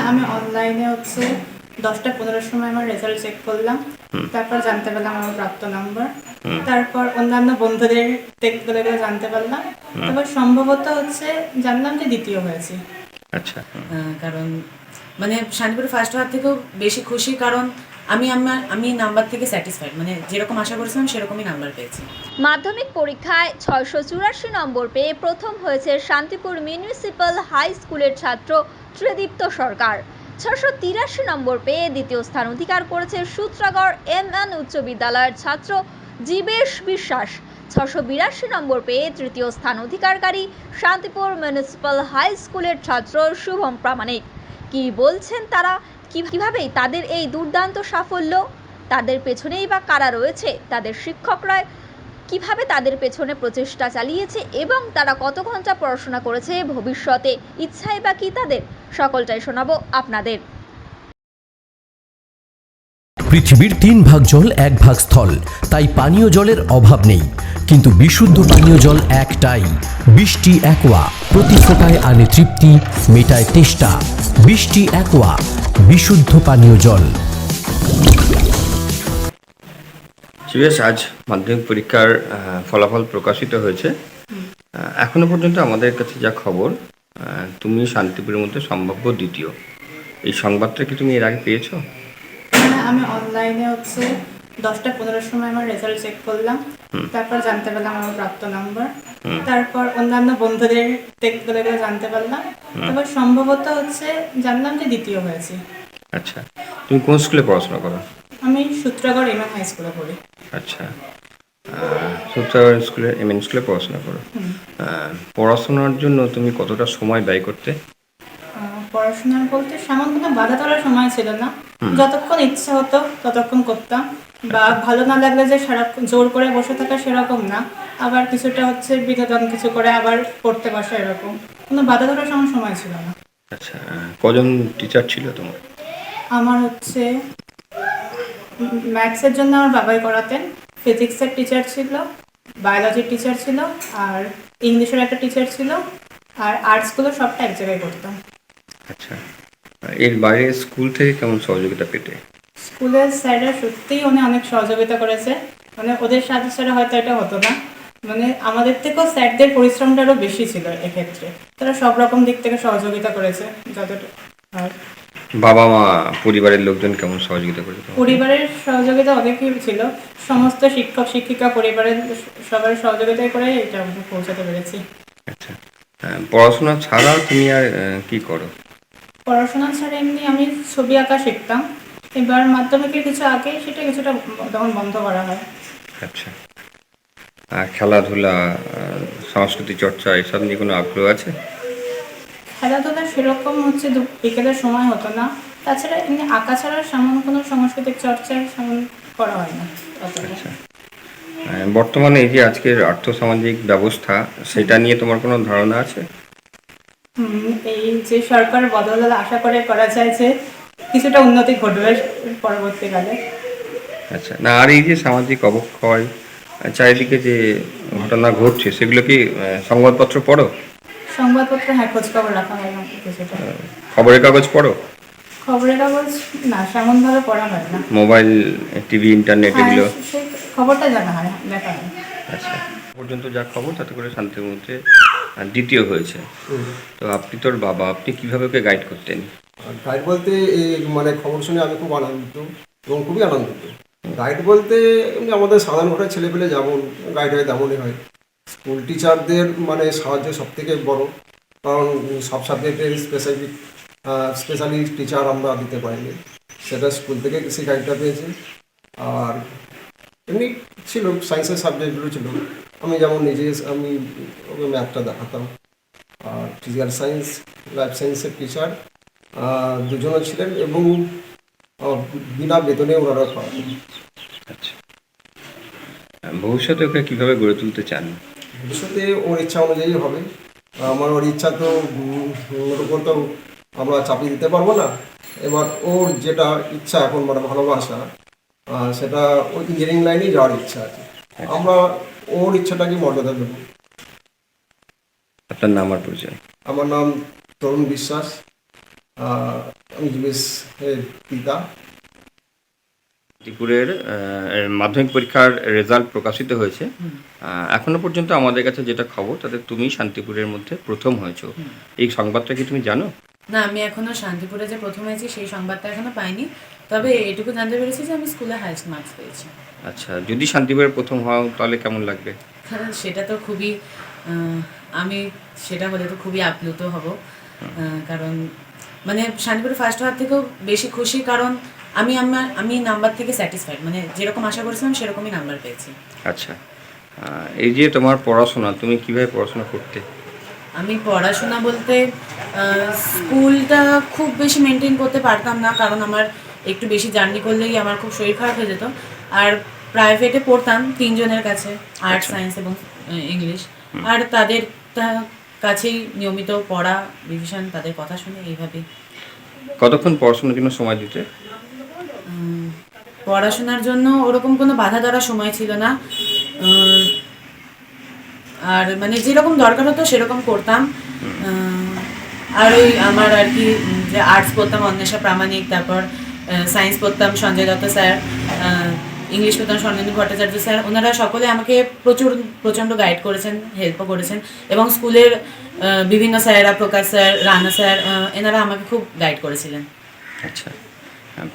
আমি অনলাইনে 10টা 15 সময় আমার রেজাল্ট চেক করলাম। তারপর জানতে পারলাম আমার প্রাপ্ত নাম্বার। তারপর অন্যান্য বন্ধুদের টেকগুলো জানতে পারলাম। তারপর সম্ভবত জানলাম যে দ্বিতীয় হয়েছি। আচ্ছা। কারণ মানে শান্তিপুরে ফার্স্ট হওয়ার থেকেও বেশি খুশি, কারণ আমি নাম্বার থেকে স্যাটিসফাইড, মানে যেরকম আশা করেছিলাম সেরকমই নাম্বার পেয়েছি। মাধ্যমিক পরীক্ষায় 684 নম্বর পেয়ে প্রথম হয়েছে শান্তিপুর মিউনিসিপ্যাল হাই স্কুলের ছাত্র ত্রিদীপ্ত সরকার। 683 নম্বর পেয়ে দ্বিতীয় স্থান অধিকার করেছে সূত্রাগড় MN উচ্চ বিদ্যালয়ের ছাত্র জীবেশ বিশ্বাস। 682 নম্বর পেয়ে তৃতীয় স্থান অধিকারকারী শান্তিপুর মিউনিসিপ্যাল হাই স্কুলের ছাত্র শুভম প্রামাণিক। কি বলছেন তারা, কিভাবে তাদের এই দুর্দান্ত সাফল্য, তাদের পেছনেই বা কারা রয়েছে, তাদের শিক্ষকরা কিভাবে তাদের পেছনে প্রচেষ্টা চালিয়েছে এবং তারা কত ঘন্টা পড়াশোনা করেছে, ভবিষ্যতে ইচ্ছাই বা কি তাদের, সকলটাই শোনাবো আপনাদের। পৃথিবীর 3 ভাগ জল 1 ভাগ স্থল, তাই পানীয় জলের অভাব নেই। কিন্তু বিশুদ্ধ পানীয় জল একটাই, বৃষ্টি অ্যাকোয়া। প্রতি ফোঁটায় আনে তৃপ্তি, মেটায় তেষ্টা। বৃষ্টি অ্যাকোয়া, বিশুদ্ধ পানীয় জল। শিবেশ, আজ মাধ্যমিক পরীক্ষার ফলাফল প্রকাশিত হয়েছে। এখনো পর্যন্ত আমাদের কাছে যা খবর, তুমি শান্তিপুরের মধ্যে সম্ভাব্য দ্বিতীয়। এই সংবাদটা কি তুমি এর আগে পেয়েছো? আমি অনলাইনে 10টা 15 সময় আমার রেজাল্ট চেক করলাম। তারপর জানতে পারলাম আমার প্রাপ্ত নাম্বার। তারপর অন্যান্য বন্ধুদের টেকগুলো জানতে পারলাম। তারপর সম্ভবত জানলাম যে দ্বিতীয় হয়েছি। আচ্ছা, তুমি কোন স্কুলে পড়াশোনা করো? আমি সূত্রাগড় MN হাই স্কুলে পড়ি। আচ্ছা, সূত্রাগড় স্কুলে MN স্কুলে পড়াশোনা করো। পড়াশোনার জন্য তুমি কতটা সময় ব্যয় করতে? পড়াশোনা বলতে সেমন কোনো বাধা ধরার সময় ছিল না। যতক্ষণ ইচ্ছা হতো ততক্ষণ করতাম, বা ভালো না লাগলে যে সারাক্ষণ জোর করে বসে থাকা সেরকম না, আবার কিছুটা বিনোদন কিছু করে আবার পড়তে বসা, এরকম কোনো বাধা ধরার সময় ছিল না। আচ্ছা, কজন টিচার ছিল তোমার? আমার ম্যাথসের জন্য আমার বাবাই করাতেন, ফিজিক্সের টিচার ছিল, বায়োলজির টিচার ছিল, আর ইংলিশের একটা টিচার ছিল, আর আর্টসগুলো সবটা এক জায়গায় করতাম। আচ্ছা, এর বাইরে স্কুল থেকে কেমন সহযোগিতা পেতে? স্কুলের স্যাররা সত্যিই অনেক সহযোগিতা করেছে। ওদের সাথে ছাড়া হয়তো এটা হতো না। আমাদের থেকেও স্যারদের পরিশ্রমটা আরও বেশি ছিল এক্ষেত্রে। তারা সব রকম দিক থেকে সহযোগিতা করেছে যতটা। আর বাবা মা, পরিবারের লোকজন কেমন সহযোগিতা করেছে? পরিবারের সহযোগিতা অনেকই ছিল। সমস্ত শিক্ষক শিক্ষিকা পরিবারের সবার সহযোগিতায় করে এটা আমরা পৌঁছাতে পেরেছি। আচ্ছা, পড়াশোনা ছাড়া তুমি আর কি করো? পড়াশোনা ছাড়া এমনি আমি ছবি আঁকা শিখতাম। এবার মাধ্যমিকের কিছু আগে সেটা কিছুটা তখন বন্ধ করা হয়। আচ্ছা, আর খেলাধুলা, সংস্কৃতি চর্চা এসব নিয়ে কোনো আগ্রহ আছে? খেলাধুলা সেরকম বিকেলের সময় হতো না। তাছাড়া এমনি আঁকা ছাড়া সেমন কোনো সাংস্কৃতিক চর্চা সেমন করা হয় না। আচ্ছা, বর্তমানে এই যে আজকের আর্থসামাজিক ব্যবস্থা, সেটা নিয়ে তোমার কোনো ধারণা আছে? এই যে সরকার বদল আশা করে করা যায় যে কিছুটা উন্নতি ঘটবে পরবর্তীকালে। আচ্ছা, না, আর এই যে সামাজিক অবক্ষয়, চারিদিকে যে ঘটনা ঘটছে, সেগুলো কি সংবাদপত্র পড়ো? সংবাদপত্র হ্যাঁ, খোঁজ খবর রাখা হয় না কিছুটা। খবরের কাগজ পড়ো? খবরের কাগজ না, সেমন ভাবে পড়া হয় না। মোবাইল, টিভি, ইন্টারনেট এগুলো? সেই খবরটা জানা হয়, দেখা হয়। আচ্ছা, পর্যন্ত যা খবর তাতে করে শান্তির মধ্যে দ্বিতীয় হয়েছে। তো আপনি তোর বাবা, আপনি কিভাবে ওকে গাইড করতেন? গাইড বলতে মানে খবর শুনে আমি খুব আনন্দিত এবং খুবই আনন্দিত। গাইড বলতে এমনি আমাদের সাধারণ ঘরের ছেলেপেলে যেমন গাইড হয় তেমনই হয়। স্কুল টিচারদের মানে সাহায্য সব থেকে বড়, কারণ সব সাবজেক্টের স্পেশালি টিচার আমরা দিতে পারিনি, সেটা স্কুল থেকে সেই গাইডটা পেয়েছি। আর এমনি ছিল সায়েন্সের সাবজেক্টগুলো ছিল, আমি যেমন আমি ওকে ম্যাথটা দেখাতাম। আর ফিজিক্যাল সায়েন্স, লাইফ সায়েন্সের টিচার দুজনও ছিলেন এবং বিনা বেতনে ওনারা পড়াতেন। আচ্ছা, ভবিষ্যতে ওকে কীভাবে গড়ে তুলতে চান? ভবিষ্যতে ওর ইচ্ছা অনুযায়ী হবে। আমার ওর ইচ্ছা তো ওর উপর তো আমরা চাপিয়ে দিতে পারবো না। এবার ওর যেটা ইচ্ছা এখন মানে ভালোবাসা, সেটা ওই ইঞ্জিনিয়ারিং লাইনেই যাওয়ার ইচ্ছা আছে। আমরা ওর ইচ্ছাটাকে মর্যাদা দেব। আপনার নাম আর পরিচয়? আমার নাম তরুণ বিশ্বাস। আমি জিজ্ঞেস পিতা। শান্তিপুরের মাধ্যমিক পরীক্ষার রেজাল্ট প্রকাশিত হয়েছে। এখনো পর্যন্ত আমাদের কাছে যেটা খবর, তাতে তুমি শান্তিপুরের মধ্যে প্রথম হয়েছো। এই সংবাদটা কি তুমি জানো? না, আমি এখনো শান্তিপুরে যে প্রথম হয়েছি সেই সংবাদটা এখনো পাইনি, তবে এটুকু জানতে পেরেছি যে আমি স্কুলে হাইয়েস্ট মার্কস পেয়েছি। আচ্ছা, যদি শান্তিপুরের প্রথম হও তাহলে কেমন লাগবে? সেটা তো খুবই আমি সেটা হলে তো খুবই আপ্লুত হব, কারণ মানে শান্তিপুরে ফার্স্ট হওয়ার থেকেও বেশি খুশি, কারণ আমি নাম্বার থেকে স্যাটিসফাইড, মানে যেরকম আশা করেছিলাম সেরকমই নাম্বার পেয়েছি। আচ্ছা, এই যে তোমার পড়াশোনা, তুমি কিভাবে পড়াশোনা করতে? আমি পড়াশোনা বলতে স্কুলটা খুব বেশি মেনটেন করতে পারতাম না, কারণ আমার একটু বেশি জার্নি করলেই আমার খুব শরীর খারাপ হয়ে যেত। আর প্রাইভেটে পড়তাম 3 জনের কাছে, আর্ট, সায়েন্স এবং ইংলিশ, আর তাদের কাছেই নিয়মিত পড়া, রিভিশন, তাদের কথা শুনে এইভাবেই। কতক্ষণ পড়াশোনার জন্য সময় দিতে? পড়াশোনার জন্য ওরকম কোনো বাধা ধরার সময় ছিল না, আর মানে যেরকম দরকার হতো সেরকম করতাম। আর ওই আমার আর কি যে আর্টস পড়তাম অন্বেষা প্রামাণিক, তারপর সায়েন্স পড়তাম সঞ্জয় দত্ত স্যার, ইংলিশ পড়তাম স্বর্ণেন্দু ভট্টাচার্য স্যার, ওনারা সকলে আমাকে প্রচণ্ড গাইড করেছেন, হেল্পও করেছেন, এবং স্কুলের বিভিন্ন স্যারেরা, প্রকাশ স্যার, রানা স্যার, এনারা আমাকে খুব গাইড করেছিলেন। আচ্ছা,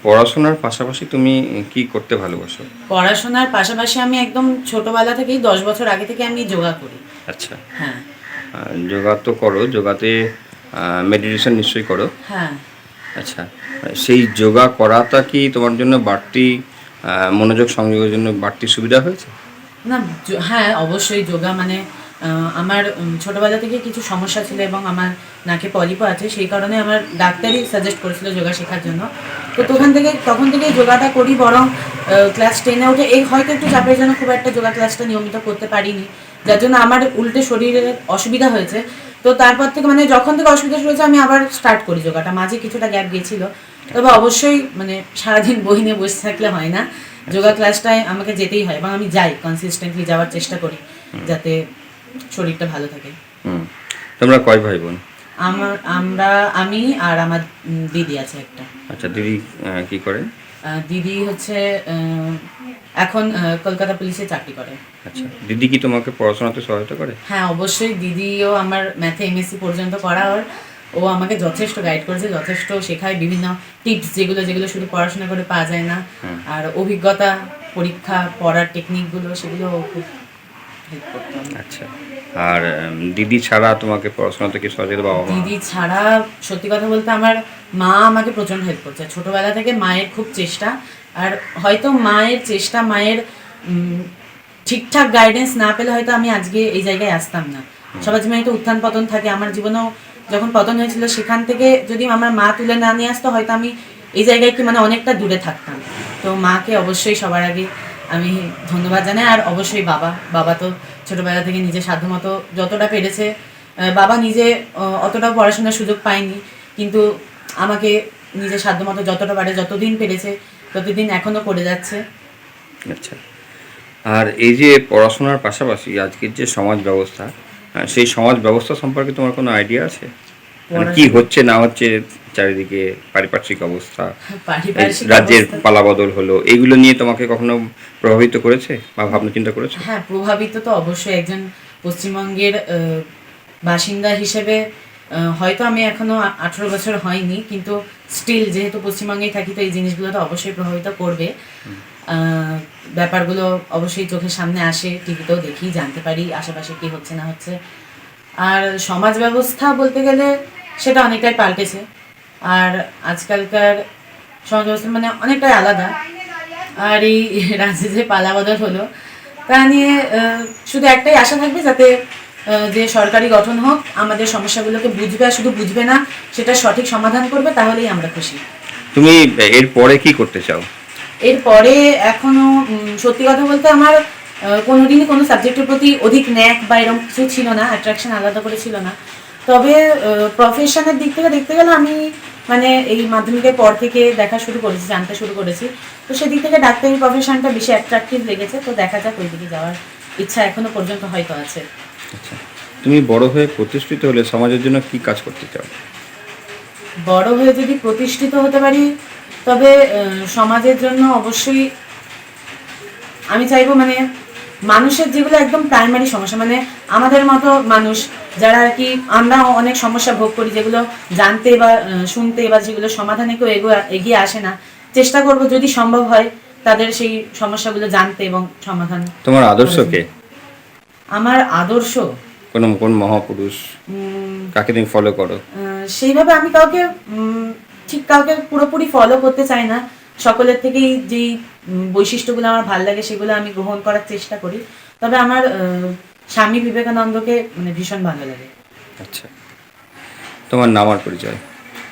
পড়াশোনার পাশাপাশি তুমি কি করতে ভালোবাসো? পড়াশোনার পাশাপাশি আমি একদম ছোটবেলা থেকেই 10 বছর আগে থেকে আমি যোগা করি। আচ্ছা, হ্যাঁ। যোগা তো করো, যোগাতে মেডিটেশন নিশ্চয়ই করো। হ্যাঁ। আচ্ছা, সেই যোগা করাটা কি তোমার জন্য বাড়তি মনোযোগ সংযোগের জন্য বাড়তি সুবিধা হয়েছে? না, হ্যাঁ অবশ্যই। যোগা মানে আমার ছোটবেলা থেকে কিছু সমস্যা ছিল এবং আমার নাকে পলিপও আছে, সেই কারণে আমার ডাক্তারই সাজেস্ট করেছিল যোগা শেখার জন্য। তো তখন থেকেই যোগাটা করি, বরং ক্লাস 10-এ উঠে এই হয়তো একটু চাপের জন্য খুব একটা যোগা ক্লাসটা নিয়মিত করতে পারিনি, যার জন্য আমার উল্টে শরীরের অসুবিধা হয়েছে। তো তারপর থেকে মানে যখন থেকে অসুবিধা শুরু হয়েছে আমি আবার স্টার্ট করি যোগাটা, মাঝে কিছুটা গ্যাপ গিয়েছিল। তবে অবশ্যই মানে সারাদিন বই নিয়ে বসে থাকলে হয় না, যোগা ক্লাসটায় আমাকে যেতেই হয় এবং আমি যাই, কনসিস্টেন্টলি যাওয়ার চেষ্টা করি যাতে শরীরটা ভালো থাকে। তোমরা কয় ভাই বোন? আমি আর আমার দিদি আছে একটা। আচ্ছা, দিদি কি করে? দিদি হচ্ছে এখন কলকাতা পুলিশে চাকরি করে। আচ্ছা, দিদি কি তোমাকে পড়াশোনাতে সহায়তা করে? হ্যাঁ অবশ্যই, দিদিও আমার ম্যাথে এমএসসি পর্যন্ত করা, আর ও আমাকে যথেষ্ট গাইড করেছে, যথেষ্ট শেখায়, বিভিন্ন টিপস যেগুলো শুধু পড়াশোনা করে পাওয়া যায় না, আর অভিজ্ঞতা, পরীক্ষা, পড়ার টেকনিকগুলো, সেগুলো খুব হেল্প করতো। আচ্ছা, আর দিদি ছাড়া তোমাকে পড়াশোনাতে কি সহযোগিতা? বাবা মা? দিদি ছাড়া সত্যি কথা বলতে আমার মা আমাকে প্রচণ্ড হেল্প করছে ছোটবেলা থেকে। মায়ের খুব চেষ্টা, আর হয়তো মায়ের চেষ্টা, মায়ের ঠিকঠাক গাইডেন্স না পেলে হয়তো আমি আজকে এই জায়গায় আসতাম না। সবার জীবনে একটা উত্থান পতন থাকে, আমার জীবনেও যখন পতন হয়েছিল সেখান থেকে যদি আমার মা তুলে না নিয়ে আসতো হয়তো আমি এই জায়গায় কি মানে অনেকটা দূরে থাকতাম। তো মাকে অবশ্যই সবার আগে আমি ধন্যবাদ জানাই, আর অবশ্যই বাবা তো ছোটবেলা থেকে নিজের সাধ্যমতো যতটা পেরেছে, বাবা নিজে অতটা পড়াশোনার সুযোগ পায়নি, কিন্তু আমাকে নিজের সাধ্যমতো যতটা পারে, যতদিন পেরেছে ততদিন এখনো করে যাচ্ছে। আচ্ছা, আর এই যে পড়াশোনার পাশাপাশি আজকের যে সমাজ ব্যবস্থা, সেই সমাজ ব্যবস্থা সম্পর্কে তোমার কোনো আইডিয়া আছে? মানে কি হচ্ছে না হচ্ছে চারিদিকে, পারিপার্শ্বিক অবস্থা, রাজ্যের পালাবদল হলো, এগুলো নিয়ে তোমাকে কখনো প্রভাবিত করেছে বা ভাবনা চিন্তা করেছো? হ্যাঁ, প্রভাবিত তো অবশ্যই। একজন পশ্চিমবঙ্গের বাসিন্দা হিসেবে হয়তো আমি এখনো 18 বছর হয়নি, কিন্তু স্টিল যেহেতু পশ্চিমবঙ্গেই থাকি তো এই জিনিসগুলো তো অবশ্যই প্রভাবিত করবে। ব্যাপারগুলো অবশ্যই চোখের সামনে আসে, টিভিতেও দেখি, জানতে পারি আশেপাশে কি হচ্ছে না হচ্ছে। আর সমাজ ব্যবস্থা বলতে গেলে সেটা অনেকটাই পাল্টেছে, আর আজকালকার সমাজ ব্যবস্থা মানে অনেকটাই আলাদা। আর এই রাজ্যে যে পালাবদল হলো তা নিয়ে শুধু একটাই আশা থাকবে, যাতে যে সরকারি গঠন হোক, আমাদের সমস্যাগুলোকে বুঝবে, আর শুধু বুঝবে না, সেটা সঠিক সমাধান করবে, তাহলেই আমরা খুশি। তুমি এর পরে কি করতে চাও? এরপরে এখনো সত্যি কথা বলতে আমার কোনোদিনই কোনো সাবজেক্টের প্রতি অধিক ন্যাক বা এরকম কিছু ছিল না, অ্যাট্রাকশন আলাদা করে ছিল না। তবে প্রফেশনের দিক থেকে দেখতে গেলে আমি মানে এই মাধ্যমিকের পর থেকে দেখা শুরু করেছি, জানতে শুরু করেছি, তো সেদিক থেকে ডাক্তারি প্রফেশনটা বেশি অ্যাট্রাকটিভ লেগেছে। তো দেখা যাক, ওই দিকে যাওয়ার ইচ্ছা এখনো পর্যন্ত হয়তো আছে। আচ্ছা, তুমি বড় হয়ে প্রতিষ্ঠিত হলে সমাজের জন্য কি কাজ করতে চাও? বড় হয়ে যদি প্রতিষ্ঠিত হতে পারি তবে সমাজের জন্য অবশ্যই আমি চাইবো মানে মানুষের যেগুলো একদম প্রাইমারি সমস্যা, মানে আমাদের মতো মানুষ যারা আর কি আমরা অনেক সমস্যা ভোগ করি যেগুলো জানতে বা শুনতে বা যেগুলো সমাধানে কেউ এগিয়ে আসে না, চেষ্টা করব যদি সম্ভব হয় তাদের সেই সমস্যাগুলো জানতে এবং সমাধান। তোমার আদর্শ কে? আমার আদর্শ কোন মহাপুরুষ, কাকে তুমি ফলো করো? সেইভাবে আমি কাউকে পুরোপুরি ফলো করতে চাই না, সকলের থেকেই যেই বৈশিষ্ট্যগুলো আমার ভালো লাগে সেগুলো আমি গ্রহণ করার চেষ্টা করি। তবে আমার স্বামী বিবেকানন্দকে মানে ভীষণ ভালো লাগে। আচ্ছা, তোমার নাম আর পরিচয়?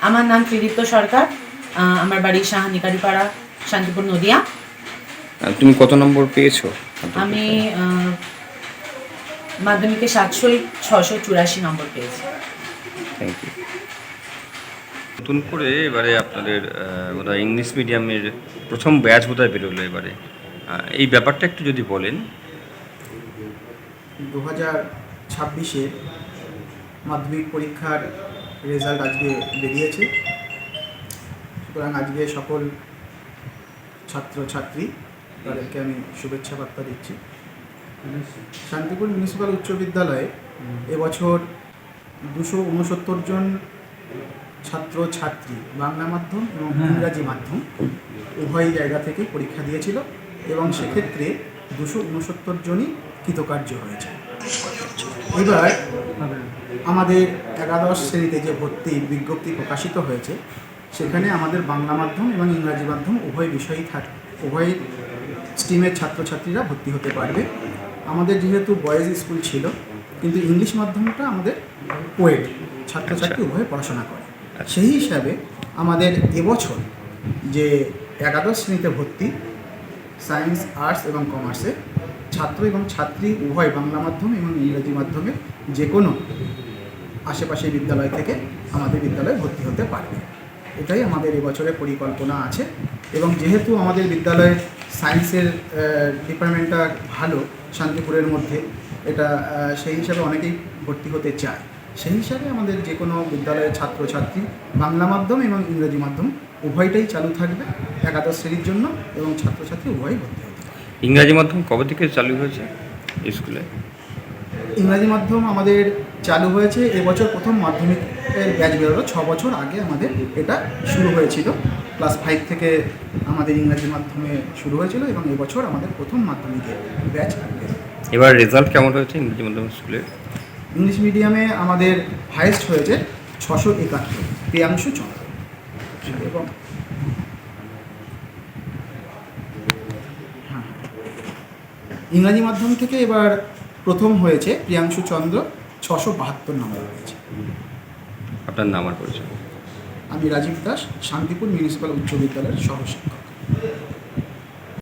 আমার নাম ত্রিদীপ্ত সরকার, আমার বাড়ি সাহানিকারিপাড়া, শান্তিপুর, নদিয়া। তুমি কত নম্বর পেয়েছো? আমি মাধ্যমিকে 684 নম্বর পেয়েছি। Thank you. নতুন করে এবারে আপনাদের বোধহয় ইংলিশ মিডিয়ামের প্রথম ব্যাচ বোধহয় বেরোলো এবারে, এই ব্যাপারটা একটু যদি বলেন। 2026-এ মাধ্যমিক পরীক্ষার রেজাল্ট আজকে বেরিয়েছে, সুতরাং আজকে সকল ছাত্রছাত্রী তাদেরকে আমি শুভেচ্ছা বার্তা দিচ্ছি। শান্তিপুর মিউনিসিপ্যাল উচ্চ বিদ্যালয়ে এবছর 269 জন ছাত্রছাত্রী বাংলা মাধ্যম এবং ইংরাজি মাধ্যম উভয় জায়গা থেকে পরীক্ষা দিয়েছিল এবং সেক্ষেত্রে 269 জনই কৃতকার্য হয়েছে। এবার আমাদের একাদশ শ্রেণীতে যে ভর্তির বিজ্ঞপ্তি প্রকাশিত হয়েছে সেখানে আমাদের বাংলা মাধ্যম এবং ইংরাজি মাধ্যম উভয় বিষয়ই উভয় স্ট্রিমের ছাত্রছাত্রীরা ভর্তি হতে পারবে। আমাদের যেহেতু বয়েজ স্কুল ছিল কিন্তু ইংলিশ মাধ্যমটা আমাদের কোয়েড ছাত্রছাত্রী উভয় পড়াশোনা করে, সেই হিসাবে আমাদের এবছর যে একাদশ শ্রেণীতে ভর্তি সায়েন্স, আর্টস এবং কমার্সে ছাত্র এবং ছাত্রী উভয় বাংলা মাধ্যম এবং ইংরেজি মাধ্যমে যে কোনো আশেপাশের বিদ্যালয় থেকে আমাদের বিদ্যালয়ে ভর্তি হতে পারবে, এটাই আমাদের এবছরের পরিকল্পনা আছে। এবং যেহেতু আমাদের বিদ্যালয়ের সায়েন্সের ডিপার্টমেন্টটা ভালো শান্তিপুরের মধ্যে, এটা সেই হিসাবে অনেকেই ভর্তি হতে চায়, সেই হিসাবে আমাদের যে কোনো বিদ্যালয়ের ছাত্রছাত্রী বাংলা মাধ্যম এবং ইংরেজি মাধ্যম উভয়টাই চালু থাকবে একাদশ শ্রেণীর জন্য এবং ছাত্রছাত্রী উভয়ই ভর্তি হতে পারবে। ইংরাজি মাধ্যম কবে থেকে চালু হয়েছে স্কুলে? ইংরাজি মাধ্যম আমাদের চালু হয়েছে এবছর প্রথম মাধ্যমিকের ব্যাচ বেরোলো, 6 বছর আগে আমাদের এটা শুরু হয়েছিল। ক্লাস 5 থেকে আমাদের ইংরাজি মাধ্যমে শুরু হয়েছিল এবং এবছর আমাদের প্রথম মাধ্যমিকের ব্যাচ বেরোলো। এবার রেজাল্ট কেমন হয়েছে ইংরেজি মাধ্যম স্কুলের? ইংলিশ মিডিয়ামে আমাদের হাইয়েস্ট হয়েছে 671, প্রিয়াংশু চন্দ্র। এবং ইংরাজি মাধ্যম থেকে এবার প্রথম হয়েছে প্রিয়াংশু চন্দ্র, 672 নম্বর হয়েছে। আপনার নাম আর পরিচয়? আমি রাজীব দাস, শান্তিপুর মিউনিসিপ্যাল উচ্চ বিদ্যালয়ের সহশিক্ষক।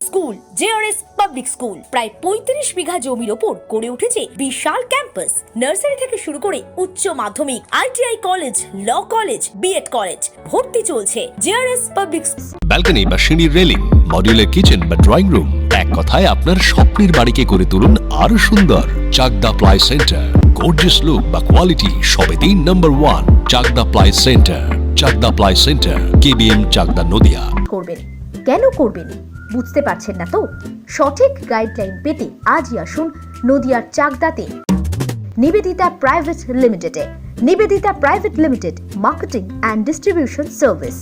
স্কুল জেআরএস পাবলিক স্কুল প্রায় 35 বিঘা জমির ওপর গড়ে উঠেছে বিশাল ক্যাম্পাস। নার্সারি থেকে শুরু করে উচ্চ মাধ্যমিক, ITI college, law college, BEd college, ভর্তি চলছে জেআরএস পাবলিক। ব্যালকনি বা সিঁড়ির রেলিং, মডিউলার কিচেন বা ড্রয়িং রুম, এক কথায় আপনার স্বপ্নের বাড়িকে করে তুলুন আরো সুন্দর। Chakdah ply centre, gorgeous look বা কোয়ালিটি সবে 3 নম্বর 1 Chakdah ply centre. Chakdah ply centre, KBM, Chakdah, Nadia. করবেন কেন করবেন বুঝতে পারছেন না তো? সঠিক গাইডলাইন পেতে আজই আসুন নদিয়ার চাকদাতে নিবেদিতা প্রাইভেট লিমিটেডে। Nivedita private limited, marketing and distribution service.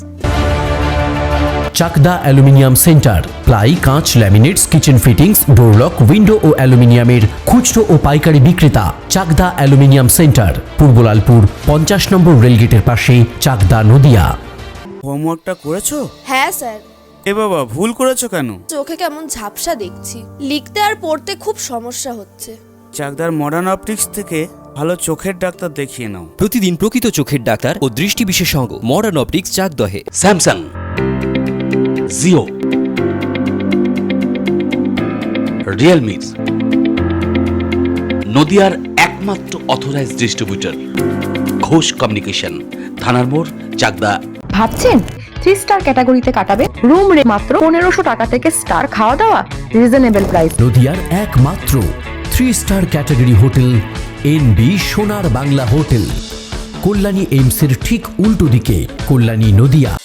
Chakdah aluminium centre, ply, কাঁচ, laminates, kitchen fittings, door lock, window ও অ্যালুমিনিয়ামের খুচরো ও পাইকারি বিক্রেতা। চাকদা অ্যালুমিনিয়াম সেন্টার, পূর্বলালপুর 50 নম্বর রেলগেটের পাশে, চাকদা, নদিয়া। হোমওয়ার্কটা করেছো? হ্যাঁ স্যার। এ বাবা, ভুল করেছো কেন? চোখে কেমন ঝাপসা দেখছি, লিখতে আর পড়তে খুব সমস্যা হচ্ছে। চাকদার মডার্ন অপটিক্স থেকে ভালো চোখের ডাক্তার দেখিয়ে নাও। প্রতিদিন প্রকৃত চোখের ডাক্তার ও দৃষ্টি বিশেষজ্ঞ মডার্ন অপটিক্স, চাকদহে। স্যামসাং, জিও, রিয়েলমি, নদিয়ার একমাত্র অথরাইজড ডিস্ট্রিবিউটর ঘোষ কমিউনিকেশন, থানার মোড়, চাকদা। ভাবছেন 3 স্টার ক্যাটাগরিতে কাটাবে? রুম রে মাত্র 1500 টাকা থেকে স্টার, খাওয়া দাওয়া রিজনেবল প্রাইস। নদিয়ার একমাত্র 3 স্টার ক্যাটাগরি হোটেল এনবি সোনার বাংলা হোটেল, কল্যাণী এইমসের ঠিক উল্টো দিকে, কল্যাণী নদিয়া।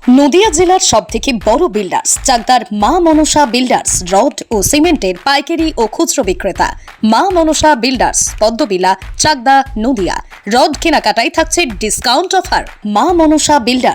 নদিয়া জেলার সবথেকে বড় বিল্ডার্স চাকদার মা মনসা বিল্ডার্স, রড ও সিমেন্টের পাইকারি ও খুচরো বিক্রেতা। মা মনসা বিল্ডার্স, পদ্মবিলা, চাকদা, নদিয়া। রড কেনাকাটায় থাকছে ডিসকাউন্ট অফার। মা মনসা বিল্ডার্স।